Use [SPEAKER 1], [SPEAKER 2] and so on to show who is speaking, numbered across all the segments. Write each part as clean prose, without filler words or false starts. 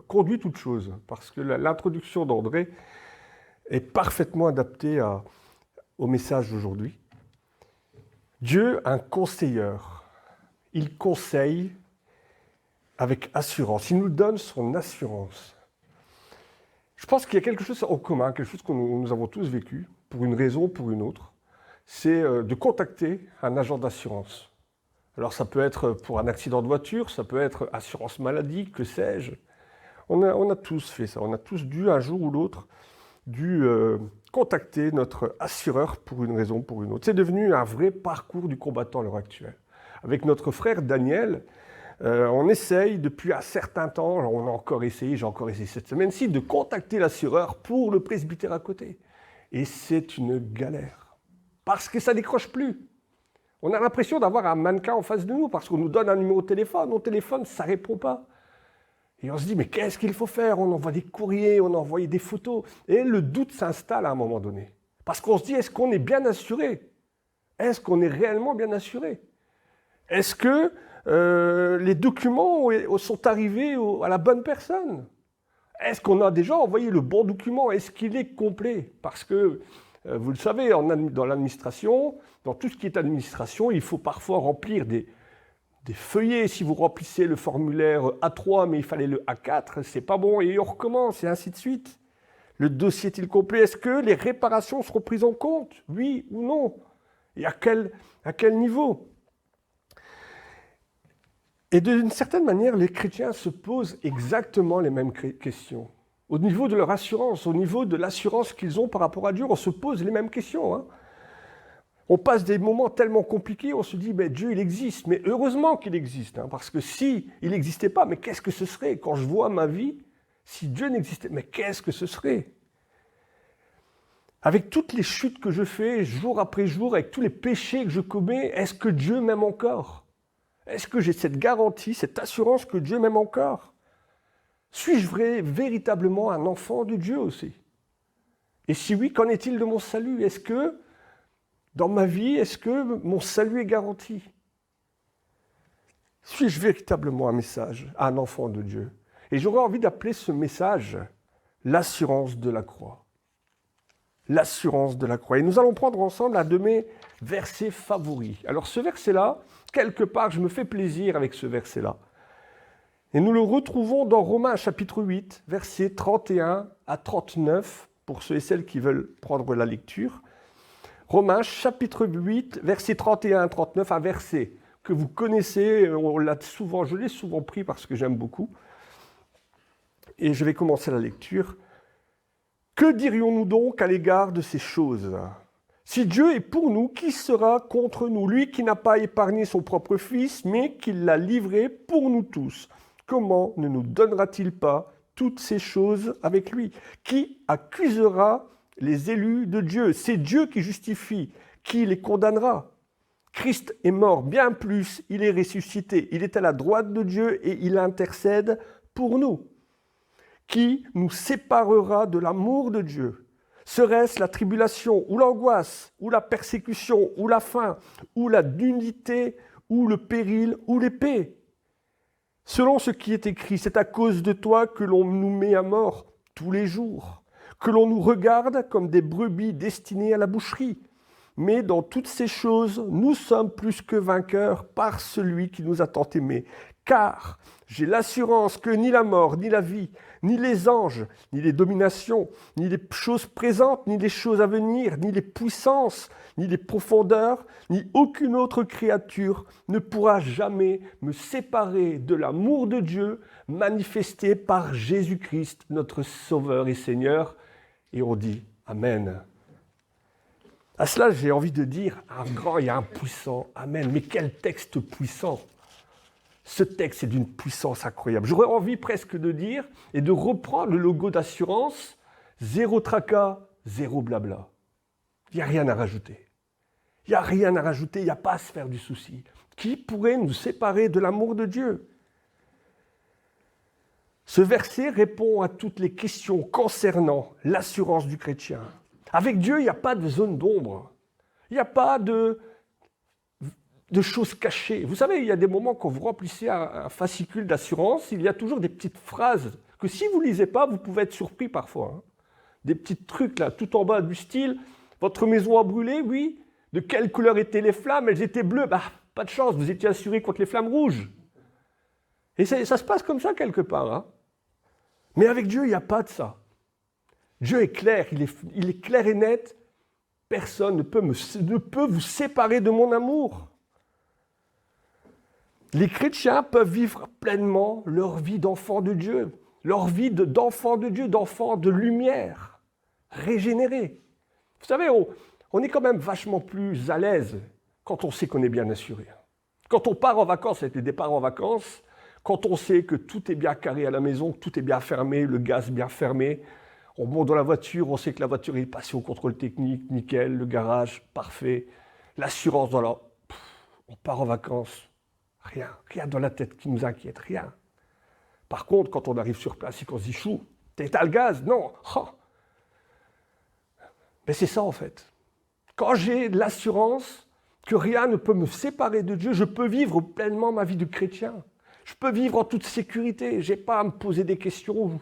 [SPEAKER 1] conduit toute chose, parce que l'introduction d'André est parfaitement adaptée au message d'aujourd'hui. Dieu, un conseilleur, il conseille avec assurance, il nous donne son assurance. Je pense qu'il y a quelque chose en commun, quelque chose que nous avons tous vécu, pour une raison ou pour une autre, c'est de contacter un agent d'assurance. Alors ça peut être pour un accident de voiture, ça peut être assurance maladie, que sais-je. On a tous fait ça, on a tous dû un jour ou l'autre contacter notre assureur pour une raison ou pour une autre. C'est devenu un vrai parcours du combattant à l'heure actuelle. Avec notre frère Daniel, on essaye depuis un certain temps, on a encore essayé, j'ai encore essayé cette semaine-ci, de contacter l'assureur pour le presbytère à côté. Et c'est une galère, parce que ça ne décroche plus. On a l'impression d'avoir un mannequin en face de nous, parce qu'on nous donne un numéro de téléphone, mon téléphone, ça ne répond pas. Et on se dit, mais qu'est-ce qu'il faut faire? On envoie des courriers, on envoie des photos. Et le doute s'installe à un moment donné. Parce qu'on se dit, est-ce qu'on est bien assuré? Est-ce qu'on est réellement bien assuré? Est-ce que les documents sont arrivés à la bonne personne? Est-ce qu'on a déjà envoyé le bon document? Est-ce qu'il est complet? Parce que, vous le savez, dans l'administration, dans tout ce qui est administration, il faut parfois remplir des feuillets. Si vous remplissez le formulaire A3, mais il fallait le A4, c'est pas bon, et on recommence, et ainsi de suite. Le dossier est-il complet? Est-ce que les réparations seront prises en compte? Oui ou non? Et à quel niveau? Et d'une certaine manière, les chrétiens se posent exactement les mêmes questions. Au niveau de leur assurance, au niveau de l'assurance qu'ils ont par rapport à Dieu, on se pose les mêmes questions. Hein. On passe des moments tellement compliqués, on se dit, ben, Dieu, il existe. Mais heureusement qu'il existe, hein, parce que si il n'existait pas, mais qu'est-ce que ce serait? Quand je vois ma vie, si Dieu n'existait, mais qu'est-ce que ce serait? Avec toutes les chutes que je fais, jour après jour, avec tous les péchés que je commets, est-ce que Dieu m'aime encore? Est-ce que j'ai cette garantie, cette assurance que Dieu m'aime encore? Suis-je véritablement un enfant de Dieu aussi? Et si oui, qu'en est-il de mon salut? Est-ce que, dans ma vie, est-ce que mon salut est garanti? Suis-je véritablement un enfant de Dieu? Et j'aurais envie d'appeler ce message l'assurance de la croix. L'assurance de la croix. Et nous allons prendre ensemble un de mes versets favoris. Alors ce verset-là, quelque part, je me fais plaisir avec ce verset-là. Et nous le retrouvons dans Romains chapitre 8, versets 31 à 39, pour ceux et celles qui veulent prendre la lecture. Romains chapitre 8, versets 31 à 39, un verset que vous connaissez, je l'ai souvent pris parce que j'aime beaucoup. Et je vais commencer la lecture. Que dirions-nous donc à l'égard de ces choses? Si Dieu est pour nous, qui sera contre nous? Lui qui n'a pas épargné son propre Fils, mais qui l'a livré pour nous tous. Comment ne nous donnera-t-il pas toutes ces choses avec lui? Qui accusera les élus de Dieu? C'est Dieu qui justifie. Qui les condamnera? Christ est mort, bien plus, il est ressuscité. Il est à la droite de Dieu et il intercède pour nous. Qui nous séparera de l'amour de Dieu? Serait-ce la tribulation, ou l'angoisse, ou la persécution, ou la faim, ou la nudité, ou le péril, ou l'épée? Selon ce qui est écrit, c'est à cause de toi que l'on nous met à mort tous les jours, que l'on nous regarde comme des brebis destinées à la boucherie. Mais dans toutes ces choses, nous sommes plus que vainqueurs par celui qui nous a tant aimés. Car j'ai l'assurance que ni la mort, ni la vie, ni les anges, ni les dominations, ni les choses présentes, ni les choses à venir, ni les puissances, ni les profondeurs, ni aucune autre créature ne pourra jamais me séparer de l'amour de Dieu manifesté par Jésus-Christ, notre Sauveur et Seigneur. Et on dit Amen. À cela, j'ai envie de dire un grand et un puissant Amen. Mais quel texte puissant! Ce texte est d'une puissance incroyable. J'aurais envie presque de dire et de reprendre le logo d'assurance, zéro tracas, zéro blabla. Il n'y a rien à rajouter. Il n'y a rien à rajouter, il n'y a pas à se faire du souci. Qui pourrait nous séparer de l'amour de Dieu? Ce verset répond à toutes les questions concernant l'assurance du chrétien. Avec Dieu, il n'y a pas de zone d'ombre. Il n'y a pas de choses cachées. Vous savez, il y a des moments quand vous remplissez un fascicule d'assurance, il y a toujours des petites phrases que si vous ne lisez pas, vous pouvez être surpris parfois. Hein. Des petits trucs là, tout en bas du style, votre maison a brûlé, oui. De quelle couleur étaient les flammes? Elles étaient bleues. Bah, pas de chance, vous étiez assuré contre les flammes rouges. Et ça se passe comme ça quelque part. Hein. Mais avec Dieu, il n'y a pas de ça. Dieu est clair, il est clair et net. Personne ne peut vous séparer de mon amour. Les chrétiens peuvent vivre pleinement leur vie d'enfant de Dieu, leur vie d'enfant de Dieu, d'enfant de lumière, régénéré. Vous savez, on est quand même vachement plus à l'aise quand on sait qu'on est bien assuré. Quand on part en vacances, avec les départs en vacances, quand on sait que tout est bien carré à la maison, que tout est bien fermé, le gaz bien fermé, on monte dans la voiture, on sait que la voiture est passée au contrôle technique, nickel, le garage, parfait, l'assurance dans la... On part en vacances, rien dans la tête qui nous inquiète, rien. Par contre, quand on arrive sur place et qu'on se dit « chou, t'as le gaz ?» Non. Oh. Mais c'est ça en fait. Quand j'ai l'assurance que rien ne peut me séparer de Dieu, je peux vivre pleinement ma vie de chrétien. Je peux vivre en toute sécurité. Je n'ai pas à me poser des questions,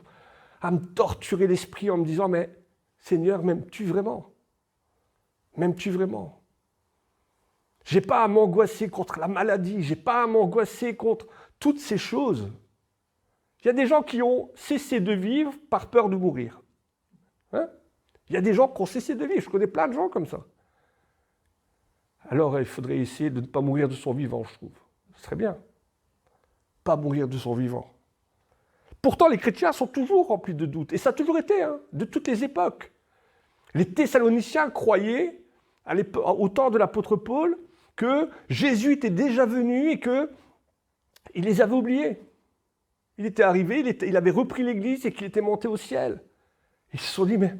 [SPEAKER 1] à me torturer l'esprit en me disant « mais Seigneur, m'aimes-tu vraiment? M'aimes-tu vraiment ?» Je n'ai pas à m'angoisser contre la maladie, je n'ai pas à m'angoisser contre toutes ces choses. Il y a des gens qui ont cessé de vivre par peur de mourir. Hein? Il y a des gens qui ont cessé de vivre, je connais plein de gens comme ça. Alors il faudrait essayer de ne pas mourir de son vivant, je trouve. Ce serait bien. Pas mourir de son vivant. Pourtant, les chrétiens sont toujours remplis de doutes, et ça a toujours été, hein, de toutes les époques. Les Thessaloniciens croyaient, au temps de l'apôtre Paul, que Jésus était déjà venu et qu'il les avait oubliés. Il était arrivé, il avait repris l'Église et qu'il était monté au ciel. Ils se sont dit, mais,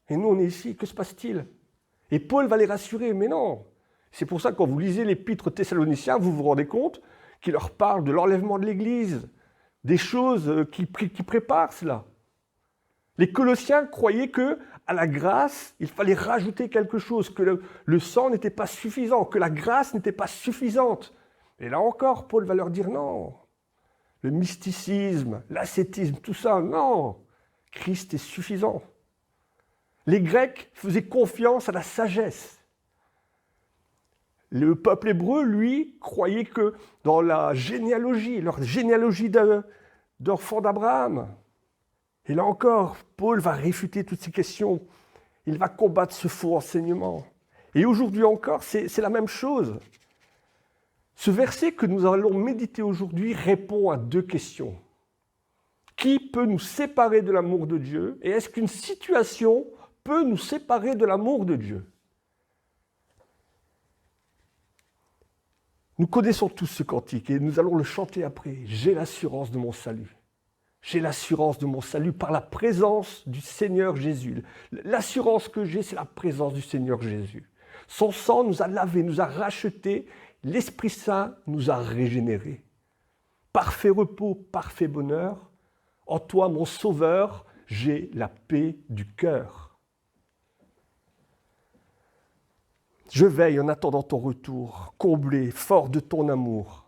[SPEAKER 1] et nous on est ici, que se passe-t-il? Et Paul va les rassurer, mais non. C'est pour ça que quand vous lisez l'épître aux Thessaloniciens, vous vous rendez compte qu'il leur parle de l'enlèvement de l'Église, des choses qui préparent cela. Les Colossiens croyaient que à la grâce, il fallait rajouter quelque chose, que le sang n'était pas suffisant, que la grâce n'était pas suffisante. Et là encore, Paul va leur dire non. Le mysticisme, l'ascétisme, tout ça, non. Christ est suffisant. Les Grecs faisaient confiance à la sagesse. Le peuple hébreu, lui, croyait que dans la généalogie, leur généalogie d'enfants d'Abraham, et là encore, Paul va réfuter toutes ces questions. Il va combattre ce faux enseignement. Et aujourd'hui encore, c'est la même chose. Ce verset que nous allons méditer aujourd'hui répond à deux questions. Qui peut nous séparer de l'amour de Dieu? Et est-ce qu'une situation peut nous séparer de l'amour de Dieu? Nous connaissons tous ce cantique et nous allons le chanter après. J'ai l'assurance de mon salut. J'ai l'assurance de mon salut par la présence du Seigneur Jésus. L'assurance que j'ai, c'est la présence du Seigneur Jésus. Son sang nous a lavés, nous a rachetés. L'Esprit Saint nous a régénérés. Parfait repos, parfait bonheur. En toi, mon Sauveur, j'ai la paix du cœur. Je veille en attendant ton retour, comblé, fort de ton amour.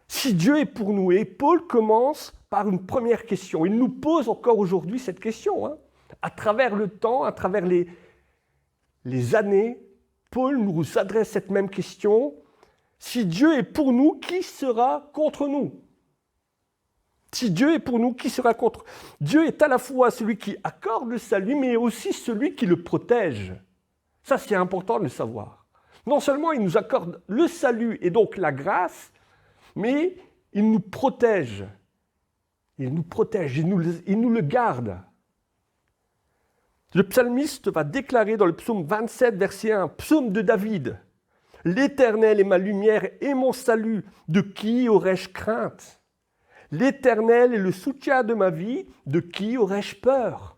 [SPEAKER 1] Si Dieu est pour nous, et Paul commence par une première question, il nous pose encore aujourd'hui cette question. Hein. À travers le temps, à travers les années, Paul nous adresse cette même question. Si Dieu est pour nous, qui sera contre nous? Si Dieu est pour nous, qui sera contre? Dieu est à la fois celui qui accorde le salut, mais aussi celui qui le protège. Ça, c'est important de le savoir. Non seulement il nous accorde le salut et donc la grâce, mais il nous protège. Il nous protège, il nous le garde. Le psalmiste va déclarer dans le psaume 27, verset 1, psaume de David, « L'Éternel est ma lumière et mon salut, de qui aurais-je crainte? L'Éternel est le soutien de ma vie, de qui aurais-je peur ?»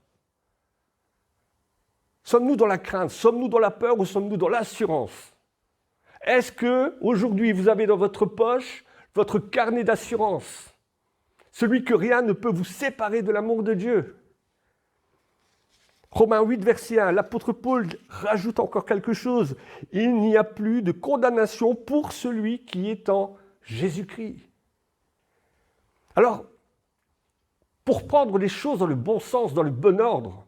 [SPEAKER 1] Sommes-nous dans la crainte? Sommes-nous dans la peur ou sommes-nous dans l'assurance? Est-ce qu'aujourd'hui vous avez dans votre poche votre carnet d'assurance, celui que rien ne peut vous séparer de l'amour de Dieu? Romains 8, verset 1, l'apôtre Paul rajoute encore quelque chose. Il n'y a plus de condamnation pour celui qui est en Jésus-Christ. Alors, pour prendre les choses dans le bon sens, dans le bon ordre.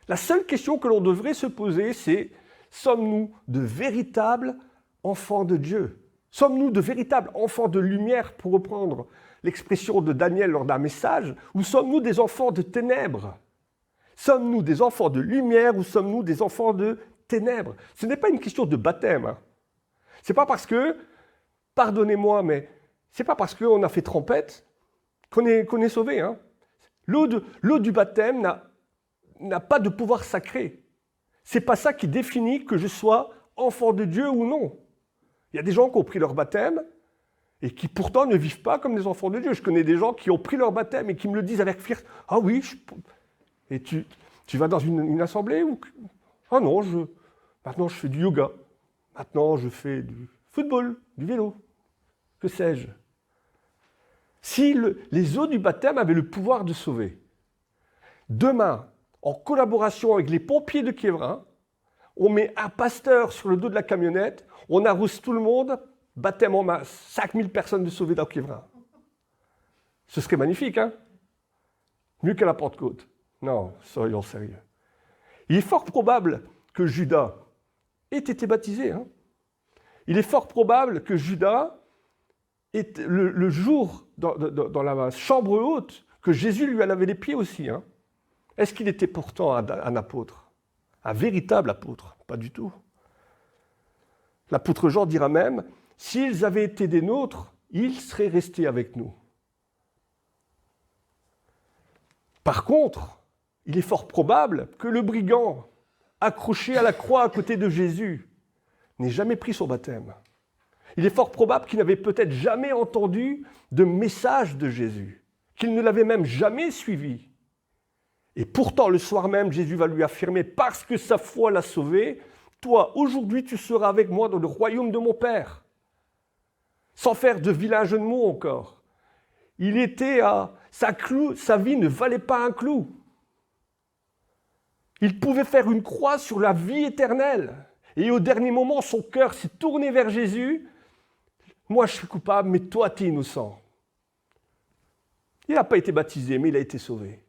[SPEAKER 1] La seule question que l'on devrait se poser, c'est sommes-nous de véritables enfants de Dieu? Sommes-nous de véritables enfants de lumière, pour reprendre l'expression de Daniel lors d'un message, ou sommes-nous des enfants de ténèbres? Sommes-nous des enfants de lumière ou sommes-nous des enfants de ténèbres? Ce n'est pas une question de baptême. Hein. Ce n'est pas parce que, pardonnez-moi, mais ce n'est pas parce qu'on a fait trempette qu'on est sauvé. Hein. L'eau du baptême n'a pas de pouvoir sacré. Ce n'est pas ça qui définit que je sois enfant de Dieu ou non. Il y a des gens qui ont pris leur baptême et qui pourtant ne vivent pas comme des enfants de Dieu. Je connais des gens qui ont pris leur baptême et qui me le disent avec fierté. Ah oui, et tu vas dans une assemblée ou... Ah non, maintenant je fais du yoga. Maintenant je fais du football, du vélo. Que sais-je? Si les eaux du baptême avaient le pouvoir de sauver, demain, en collaboration avec les pompiers de Kievrin, on met un pasteur sur le dos de la camionnette, on arrose tout le monde, baptême en masse, 5000 personnes de sauvées dans Kievrin. Ce serait magnifique, hein? Mieux qu'à la Pentecôte. Non, soyons sérieux. Il est fort probable que Judas ait été baptisé. Hein? Il est fort probable que Judas, le jour dans la chambre haute, que Jésus lui a lavé les pieds aussi. Hein? Est-ce qu'il était pourtant un apôtre? Un véritable apôtre? Pas du tout. L'apôtre Jean dira même, s'ils avaient été des nôtres, ils seraient restés avec nous. Par contre, il est fort probable que le brigand, accroché à la croix à côté de Jésus, n'ait jamais pris son baptême. Il est fort probable qu'il n'avait peut-être jamais entendu de message de Jésus, qu'il ne l'avait même jamais suivi. Et pourtant, le soir même, Jésus va lui affirmer, parce que sa foi l'a sauvé, toi, aujourd'hui, tu seras avec moi dans le royaume de mon Père. Sans faire de vilains jeux de mots encore. Il était à... Sa vie ne valait pas un clou. Il pouvait faire une croix sur la vie éternelle. Et au dernier moment, son cœur s'est tourné vers Jésus. Moi, je suis coupable, mais toi, tu es innocent. Il n'a pas été baptisé, mais il a été sauvé.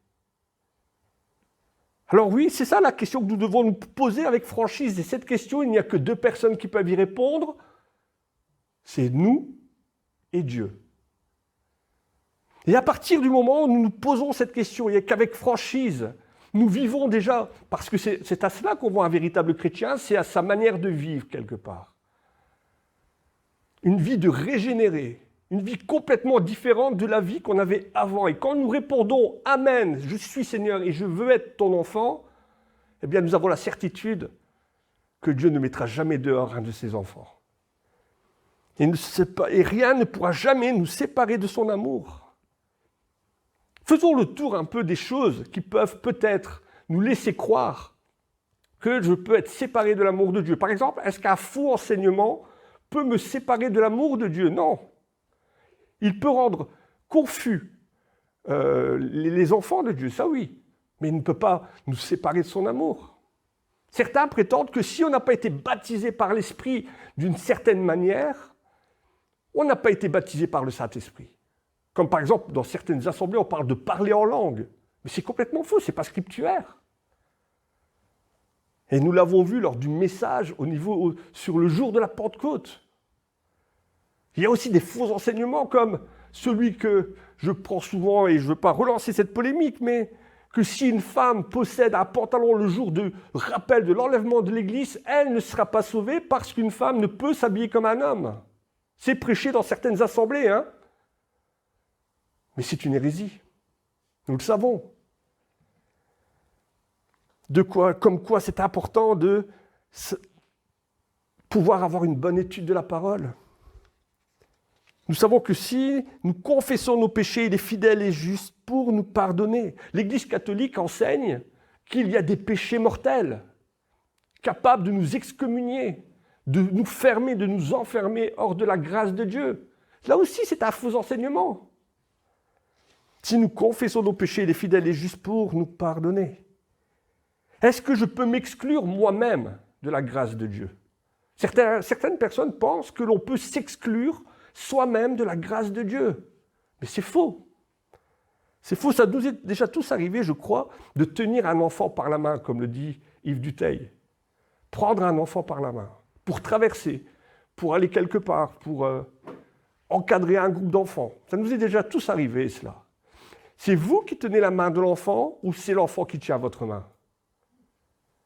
[SPEAKER 1] Alors oui, c'est ça la question que nous devons nous poser avec franchise. Et cette question, il n'y a que deux personnes qui peuvent y répondre. C'est nous et Dieu. Et à partir du moment où nous nous posons cette question, et qu'avec franchise, nous vivons déjà, parce que c'est à cela qu'on voit un véritable chrétien, c'est à sa manière de vivre quelque part. Une vie de régénéré, une vie complètement différente de la vie qu'on avait avant. Et quand nous répondons « Amen, je suis Seigneur et je veux être ton enfant », eh bien nous avons la certitude que Dieu ne mettra jamais dehors un de ses enfants. Et rien ne pourra jamais nous séparer de son amour. Faisons le tour un peu des choses qui peuvent peut-être nous laisser croire que je peux être séparé de l'amour de Dieu. Par exemple, est-ce qu'un faux enseignement peut me séparer de l'amour de Dieu? Non. Il peut rendre confus les enfants de Dieu, ça oui, mais il ne peut pas nous séparer de son amour. Certains prétendent que si on n'a pas été baptisé par l'Esprit d'une certaine manière, on n'a pas été baptisé par le Saint-Esprit. Comme par exemple, dans certaines assemblées, on parle de parler en langue. Mais c'est complètement faux, ce n'est pas scripturaire. Et nous l'avons vu lors du message sur le jour de la Pentecôte. Il y a aussi des faux enseignements comme celui que je prends souvent, et je ne veux pas relancer cette polémique, mais que si une femme possède un pantalon le jour de rappel de l'enlèvement de l'Église, elle ne sera pas sauvée parce qu'une femme ne peut s'habiller comme un homme. C'est prêché dans certaines assemblées, hein. Mais c'est une hérésie. Nous le savons. Comme quoi c'est important de pouvoir avoir une bonne étude de la parole. Nous savons que si nous confessons nos péchés, il est fidèle et juste pour nous pardonner. L'Église catholique enseigne qu'il y a des péchés mortels, capables de nous excommunier, de nous fermer, de nous enfermer hors de la grâce de Dieu. Là aussi, c'est un faux enseignement. Si nous confessons nos péchés, il est fidèle et juste pour nous pardonner. Est-ce que je peux m'exclure moi-même de la grâce de Dieu? Certaines personnes pensent que l'on peut s'exclure soi-même de la grâce de Dieu. Mais c'est faux. C'est faux, ça nous est déjà tous arrivé, je crois, de tenir un enfant par la main, comme le dit Yves Dutheil. Prendre un enfant par la main, pour traverser, pour aller quelque part, pour encadrer un groupe d'enfants. Ça nous est déjà tous arrivé, cela. C'est vous qui tenez la main de l'enfant ou c'est l'enfant qui tient votre main?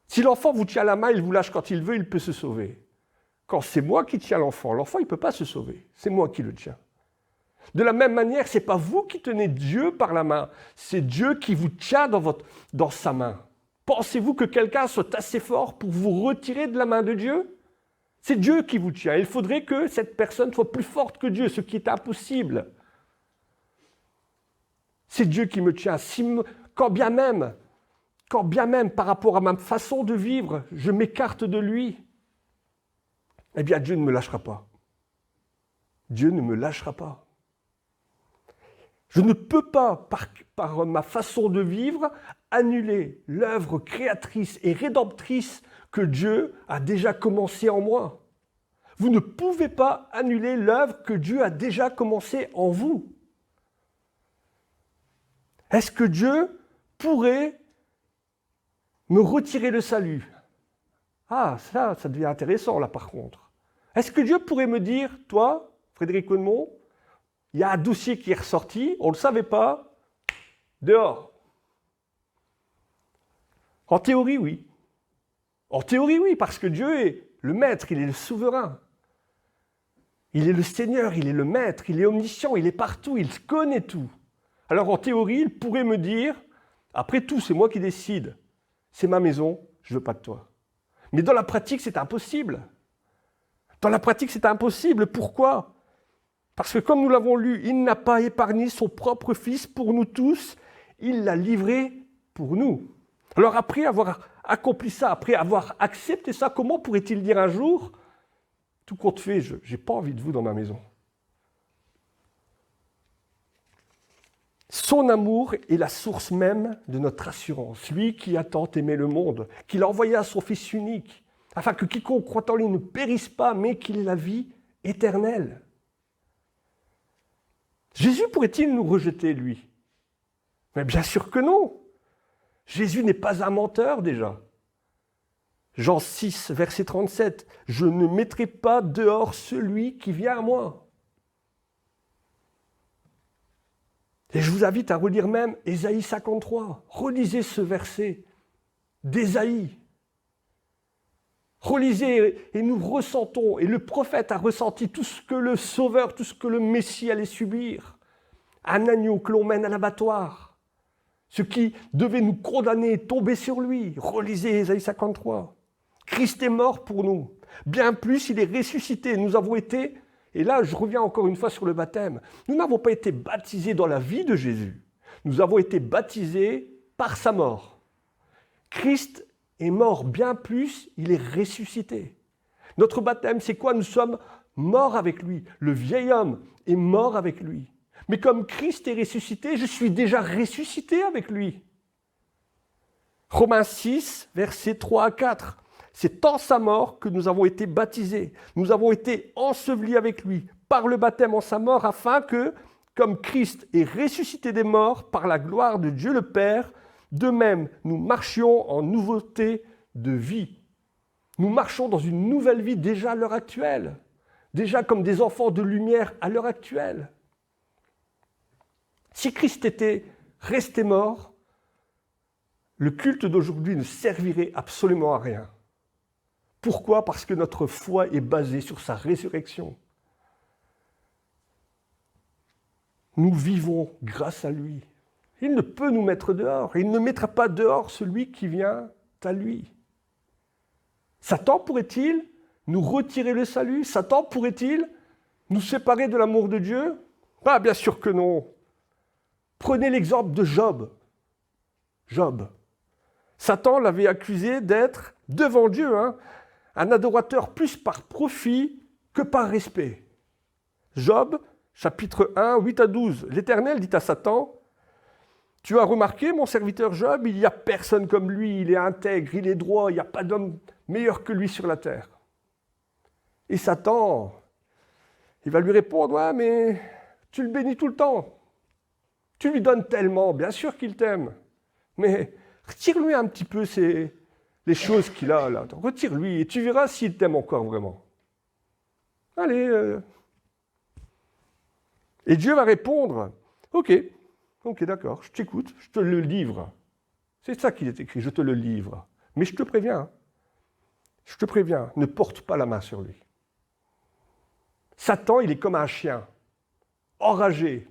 [SPEAKER 1] Si l'enfant vous tient la main, il vous lâche quand il veut, il peut se sauver. Quand c'est moi qui tiens l'enfant, il ne peut pas se sauver. C'est moi qui le tiens. De la même manière, ce n'est pas vous qui tenez Dieu par la main, c'est Dieu qui vous tient dans sa main. Pensez-vous que quelqu'un soit assez fort pour vous retirer de la main de Dieu? C'est Dieu qui vous tient. Il faudrait que cette personne soit plus forte que Dieu, ce qui est impossible. C'est Dieu qui me tient. Quand bien même, par rapport à ma façon de vivre, je m'écarte de lui, eh bien Dieu ne me lâchera pas. Dieu ne me lâchera pas. Je ne peux pas, par ma façon de vivre, annuler l'œuvre créatrice et rédemptrice que Dieu a déjà commencée en moi. Vous ne pouvez pas annuler l'œuvre que Dieu a déjà commencée en vous. Est-ce que Dieu pourrait me retirer le salut? Ah, ça devient intéressant là par contre. Est-ce que Dieu pourrait me dire, toi, Frédéric Odemont, il y a un dossier qui est ressorti, on ne le savait pas, dehors. En théorie, oui. En théorie, oui, parce que Dieu est le maître, il est le souverain. Il est le Seigneur, il est le maître, il est omniscient, il est partout, il connaît tout. Alors en théorie, il pourrait me dire, après tout, c'est moi qui décide, c'est ma maison, je ne veux pas de toi. Mais dans la pratique, c'est impossible. Dans la pratique, c'est impossible. Pourquoi ? Parce que comme nous l'avons lu, il n'a pas épargné son propre Fils pour nous tous, il l'a livré pour nous. Alors après avoir accompli ça, après avoir accepté ça, comment pourrait-il dire un jour, tout compte fait, je n'ai pas envie de vous dans ma maison? Son amour est la source même de notre assurance. Lui qui a tant aimé le monde, qu'il a envoyé à son Fils unique, afin que quiconque croit en lui ne périsse pas, mais qu'il ait la vie éternelle. Jésus pourrait-il nous rejeter, lui? Mais bien sûr que non. Jésus n'est pas un menteur déjà. Jean 6, verset 37, « Je ne mettrai pas dehors celui qui vient à moi. » Et je vous invite à relire même Ésaïe 53. Relisez ce verset d'Ésaïe. Relisez et nous ressentons, et le prophète a ressenti tout ce que le Sauveur, tout ce que le Messie allait subir. Un agneau que l'on mène à l'abattoir. Ce qui devait nous condamner et tomber sur lui. Relisez Ésaïe 53. Christ est mort pour nous. Bien plus, il est ressuscité. Nous avons été, et là je reviens encore une fois sur le baptême, nous n'avons pas été baptisés dans la vie de Jésus. Nous avons été baptisés par sa mort. Christ est mort, bien plus, il est ressuscité. Notre baptême, c'est quoi? Nous sommes morts avec lui. Le vieil homme est mort avec lui. Mais comme Christ est ressuscité, je suis déjà ressuscité avec lui. Romains 6, versets 3 à 4. C'est en sa mort que nous avons été baptisés. Nous avons été ensevelis avec lui par le baptême en sa mort, afin que, comme Christ est ressuscité des morts par la gloire de Dieu le Père, de même, nous marchions en nouveauté de vie. Nous marchons dans une nouvelle vie déjà à l'heure actuelle. Déjà comme des enfants de lumière à l'heure actuelle. Si Christ était resté mort, le culte d'aujourd'hui ne servirait absolument à rien. Pourquoi? Parce que notre foi est basée sur sa résurrection. Nous vivons grâce à lui. Il ne peut nous mettre dehors. Il ne mettra pas dehors celui qui vient à lui. Satan pourrait-il nous retirer le salut? Satan pourrait-il nous séparer de l'amour de Dieu? Ah, bien sûr que non. Prenez l'exemple de Job. Job. Satan l'avait accusé d'être, devant Dieu, un adorateur plus par profit que par respect. Job, chapitre 1, 8 à 12. L'Éternel dit à Satan, « Tu as remarqué, mon serviteur Job, il n'y a personne comme lui, il est intègre, il est droit, il n'y a pas d'homme meilleur que lui sur la terre. » Et Satan, il va lui répondre, « Ouais, mais tu le bénis tout le temps. Tu lui donnes tellement, bien sûr qu'il t'aime. Mais retire-lui un petit peu les choses qu'il a là. Retire-lui et tu verras s'il t'aime encore vraiment. Allez. Et Dieu va répondre, ok, d'accord, je t'écoute, je te le livre. C'est ça qu'il est écrit, je te le livre. Mais je te préviens, ne porte pas la main sur lui. Satan, il est comme un chien, enragé.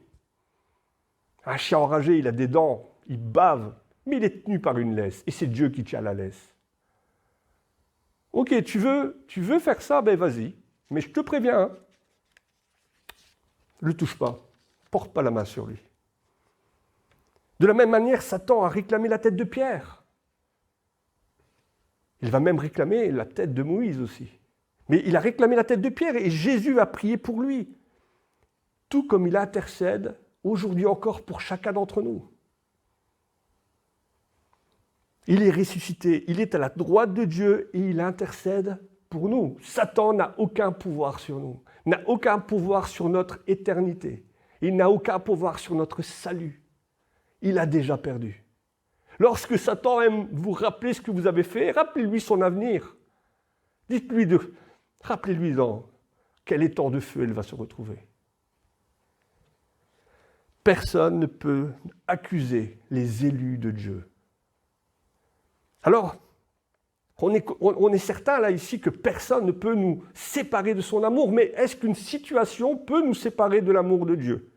[SPEAKER 1] Un chien enragé, il a des dents, il bave, mais il est tenu par une laisse. Et c'est Dieu qui tient la laisse. Ok, tu veux faire ça, ben vas-y. Mais je te préviens, ne le touche pas, porte pas la main sur lui. De la même manière, Satan a réclamé la tête de Pierre. Il va même réclamer la tête de Moïse aussi. Mais il a réclamé la tête de Pierre et Jésus a prié pour lui. Tout comme il intercède aujourd'hui encore pour chacun d'entre nous. Il est ressuscité, il est à la droite de Dieu et il intercède pour nous. Satan n'a aucun pouvoir sur nous, n'a aucun pouvoir sur notre éternité. Il n'a aucun pouvoir sur notre salut. Il a déjà perdu. Lorsque Satan aime vous rappeler ce que vous avez fait, rappelez-lui son avenir. Rappelez-lui dans quel étang de feu elle va se retrouver. Personne ne peut accuser les élus de Dieu. Alors, on est certain là ici que personne ne peut nous séparer de son amour, mais est-ce qu'une situation peut nous séparer de l'amour de Dieu?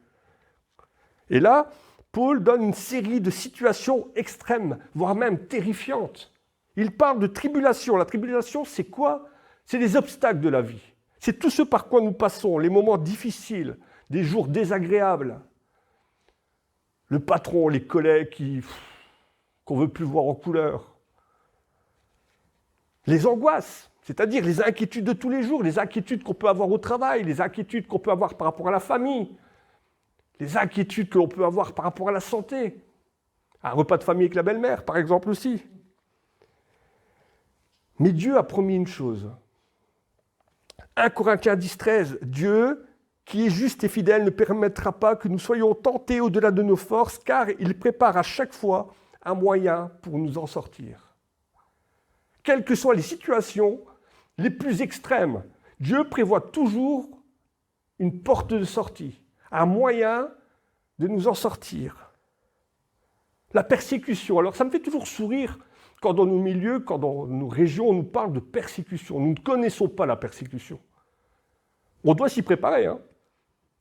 [SPEAKER 1] Et là, Paul donne une série de situations extrêmes, voire même terrifiantes. Il parle de tribulation. La tribulation, c'est quoi? C'est les obstacles de la vie. C'est tout ce par quoi nous passons, les moments difficiles, des jours désagréables. Le patron, les collègues qu'on ne veut plus voir en couleur. Les angoisses, c'est-à-dire les inquiétudes de tous les jours, les inquiétudes qu'on peut avoir au travail, les inquiétudes qu'on peut avoir par rapport à la famille, les inquiétudes que l'on peut avoir par rapport à la santé. Un repas de famille avec la belle-mère, par exemple, aussi. Mais Dieu a promis une chose. 1 Corinthiens 10,13, Dieu, qui est juste et fidèle, ne permettra pas que nous soyons tentés au-delà de nos forces, car il prépare à chaque fois un moyen pour nous en sortir. Quelles que soient les situations les plus extrêmes, Dieu prévoit toujours une porte de sortie, un moyen de nous en sortir. La persécution, alors ça me fait toujours sourire quand dans nos milieux, quand dans nos régions, on nous parle de persécution. Nous ne connaissons pas la persécution. On doit s'y préparer, hein.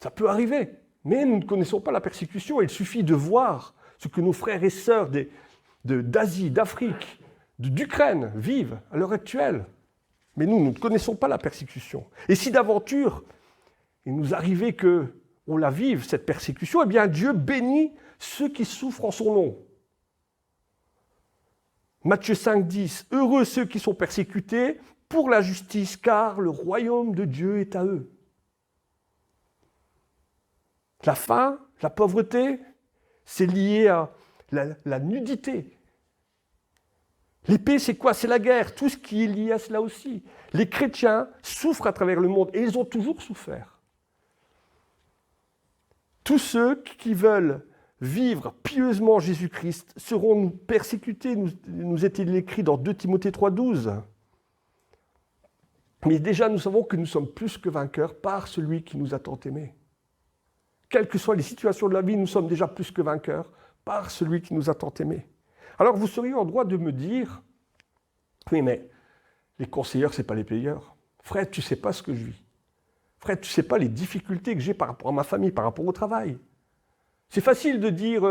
[SPEAKER 1] Ça peut arriver, mais nous ne connaissons pas la persécution. Il suffit de voir ce que nos frères et sœurs d'Asie, d'Afrique, d'Ukraine vivent à l'heure actuelle. Mais nous ne connaissons pas la persécution. Et si d'aventure, il nous arrivait qu'on la vive, cette persécution, eh bien Dieu bénit ceux qui souffrent en son nom. Matthieu 5,10, « Heureux ceux qui sont persécutés pour la justice, car le royaume de Dieu est à eux. » La faim, la pauvreté, c'est lié à la nudité. L'épée, c'est quoi? C'est la guerre, tout ce qui est lié à cela aussi. Les chrétiens souffrent à travers le monde et ils ont toujours souffert. Tous ceux qui veulent vivre pieusement Jésus-Christ seront persécutés, nous est-il écrit dans 2 Timothée 3,12. Mais déjà, nous savons que nous sommes plus que vainqueurs par celui qui nous a tant aimés. Quelles que soient les situations de la vie, nous sommes déjà plus que vainqueurs par celui qui nous a tant aimés. Alors vous seriez en droit de me dire, oui mais les conseilleurs, ce n'est pas les payeurs. Fred, tu ne sais pas ce que je vis. Fred, tu ne sais pas les difficultés que j'ai par rapport à ma famille, par rapport au travail. C'est facile de dire,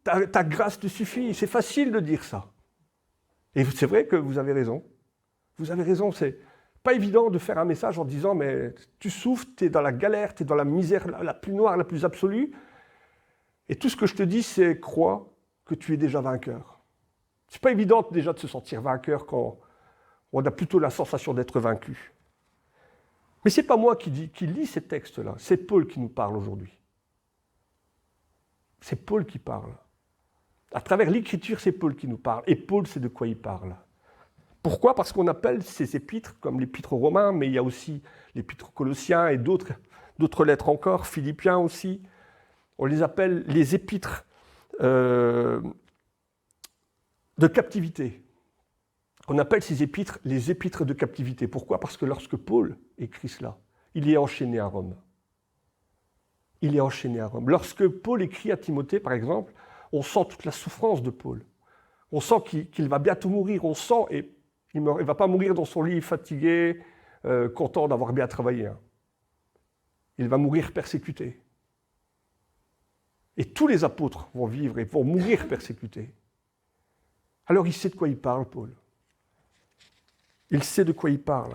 [SPEAKER 1] ta grâce te suffit, c'est facile de dire ça. Et c'est vrai que vous avez raison. Vous avez raison, c'est pas évident de faire un message en disant, mais tu souffres, tu es dans la galère, tu es dans la misère la plus noire, la plus absolue. Et tout ce que je te dis, c'est crois que tu es déjà vainqueur. C'est pas évident déjà de se sentir vainqueur quand on a plutôt la sensation d'être vaincu. Mais c'est pas moi qui lis ces textes-là, c'est Paul qui nous parle aujourd'hui. C'est Paul qui parle. À travers l'Écriture, c'est Paul qui nous parle. Et Paul sait de quoi il parle. Pourquoi? Parce qu'on appelle ces épîtres comme l'épître aux Romains, mais il y a aussi l'épître aux Colossiens et d'autres lettres encore, Philippiens aussi. On les appelle les épîtres de captivité. On appelle ces épîtres les épîtres de captivité. Pourquoi? Parce que lorsque Paul écrit cela, il est enchaîné à Rome. Il est enchaîné à Rome. Lorsque Paul écrit à Timothée, par exemple, on sent toute la souffrance de Paul. On sent qu'il va bientôt mourir. On sent, et il ne va pas mourir dans son lit fatigué, content d'avoir bien travaillé. Hein. Il va mourir persécuté. Et tous les apôtres vont vivre et vont mourir persécutés. Alors il sait de quoi il parle, Paul. Il sait de quoi il parle.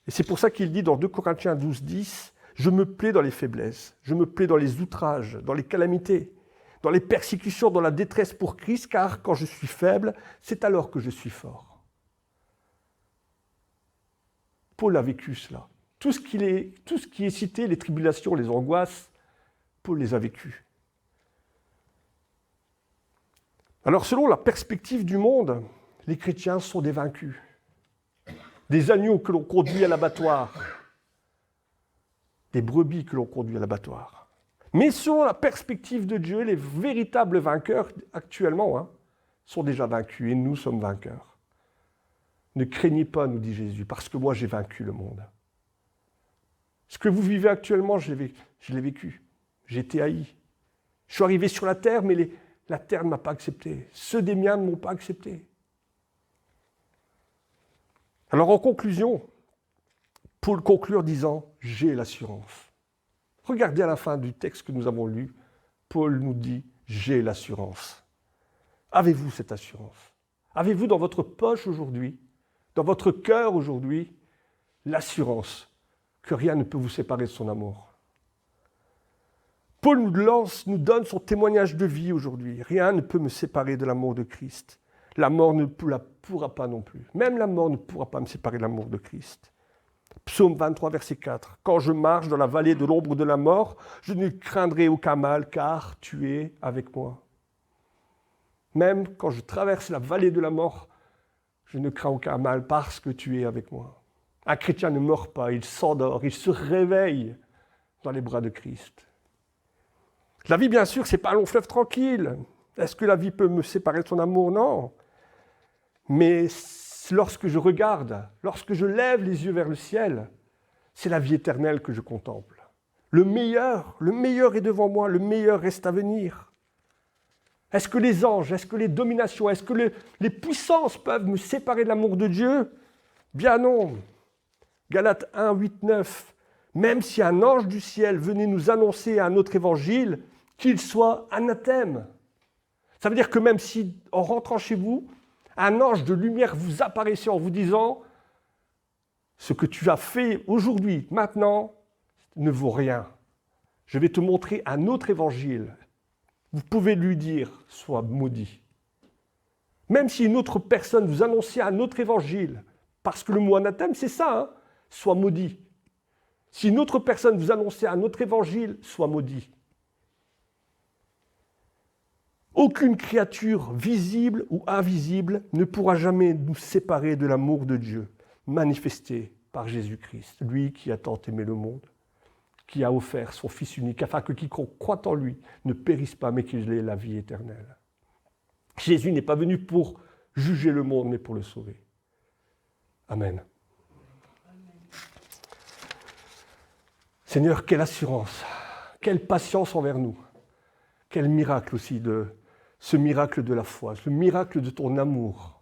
[SPEAKER 1] Et c'est pour ça qu'il dit dans 2 Corinthiens 12, 10, « Je me plais dans les faiblesses, je me plais dans les outrages, dans les calamités, dans les persécutions, dans la détresse pour Christ, car quand je suis faible, c'est alors que je suis fort. » Paul a vécu cela. Tout ce qui est cité, les tribulations, les angoisses, Paul les a vécues. Alors, selon la perspective du monde, les chrétiens sont des vaincus. Des agneaux que l'on conduit à l'abattoir. Des brebis que l'on conduit à l'abattoir. Mais selon la perspective de Dieu, les véritables vainqueurs, actuellement, sont déjà vaincus et nous sommes vainqueurs. Ne craignez pas, nous dit Jésus, parce que moi j'ai vaincu le monde. Ce que vous vivez actuellement, je l'ai vécu. J'ai été haï. Je suis arrivé sur la terre, mais la terre ne m'a pas accepté. Ceux des miens ne m'ont pas accepté. Alors en conclusion, Paul conclut en disant « J'ai l'assurance ». Regardez à la fin du texte que nous avons lu, Paul nous dit « J'ai l'assurance ». Avez-vous cette assurance? Avez-vous dans votre poche aujourd'hui, dans votre cœur aujourd'hui, l'assurance que rien ne peut vous séparer de son amour? Paul nous donne son témoignage de vie aujourd'hui. Rien ne peut me séparer de l'amour de Christ. La mort ne la pourra pas non plus. Même la mort ne pourra pas me séparer de l'amour de Christ. Psaume 23, verset 4. « Quand je marche dans la vallée de l'ombre de la mort, je ne craindrai aucun mal, car tu es avec moi. » Même quand je traverse la vallée de la mort, je ne crains aucun mal parce que tu es avec moi. Un chrétien ne meurt pas, il s'endort, il se réveille dans les bras de Christ. La vie, bien sûr, ce n'est pas un long fleuve tranquille. Est-ce que la vie peut me séparer de son amour? Non. Mais lorsque je regarde, lorsque je lève les yeux vers le ciel, c'est la vie éternelle que je contemple. Le meilleur est devant moi, le meilleur reste à venir. Est-ce que les anges, est-ce que les dominations, est-ce que les puissances peuvent me séparer de l'amour de Dieu? Bien non. Galates 1, 8, 9. Même si un ange du ciel venait nous annoncer un autre évangile, qu'il soit anathème. Ça veut dire que même si, en rentrant chez vous, un ange de lumière vous apparaissait en vous disant « Ce que tu as fait aujourd'hui, maintenant, ne vaut rien. Je vais te montrer un autre évangile. » Vous pouvez lui dire « Sois maudit ». Même si une autre personne vous annonçait un autre évangile, parce que le mot anathème, c'est ça, sois maudit. Si une autre personne vous annonçait un autre évangile, sois maudit. Aucune créature visible ou invisible ne pourra jamais nous séparer de l'amour de Dieu, manifesté par Jésus-Christ, lui qui a tant aimé le monde, qui a offert son Fils unique, afin que quiconque croit en lui ne périsse pas, mais qu'il ait la vie éternelle. Jésus n'est pas venu pour juger le monde, mais pour le sauver. Amen. Seigneur, quelle assurance, quelle patience envers nous, quel miracle aussi ce miracle de la foi, ce miracle de ton amour.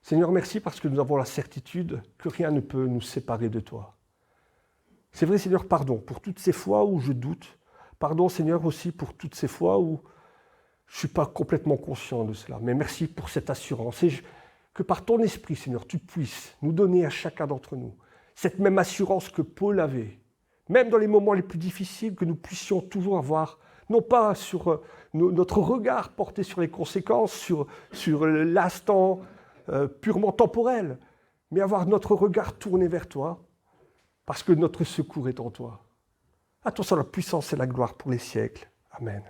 [SPEAKER 1] Seigneur, merci parce que nous avons la certitude que rien ne peut nous séparer de toi. C'est vrai, Seigneur, pardon pour toutes ces fois où je doute. Pardon, Seigneur, aussi pour toutes ces fois où je ne suis pas complètement conscient de cela. Mais merci pour cette assurance et que par ton esprit, Seigneur, tu puisses nous donner à chacun d'entre nous cette même assurance que Paul avait. Même dans les moments les plus difficiles, que nous puissions toujours avoir, non pas sur notre regard porté sur les conséquences, sur l'instant purement temporel, mais avoir notre regard tourné vers toi, parce que notre secours est en toi. À toi soit la puissance et la gloire pour les siècles. Amen.